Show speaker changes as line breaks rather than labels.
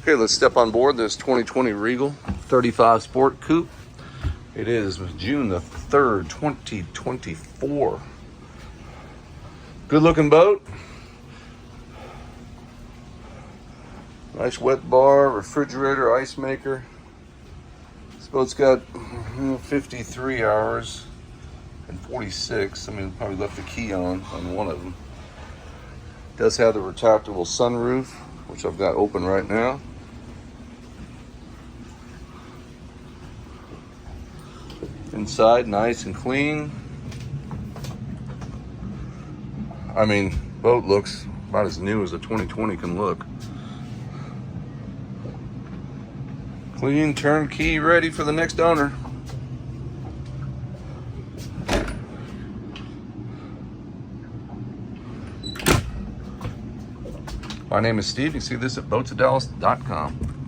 Okay, let's step on board this 2020 Regal 35 Sport Coupe. It is June the 3rd, 2024. Good looking boat. Nice wet bar, refrigerator, ice maker. This boat's got 53 hours and 46. I mean, probably left the key on one of them. It does have the retractable sunroof, which I've got open right now. Inside, nice and clean. I mean, boat looks about as new as a 2020 can look. Clean, turnkey, ready for the next owner. My name is Steve. You can see this at boatsofdallas.com.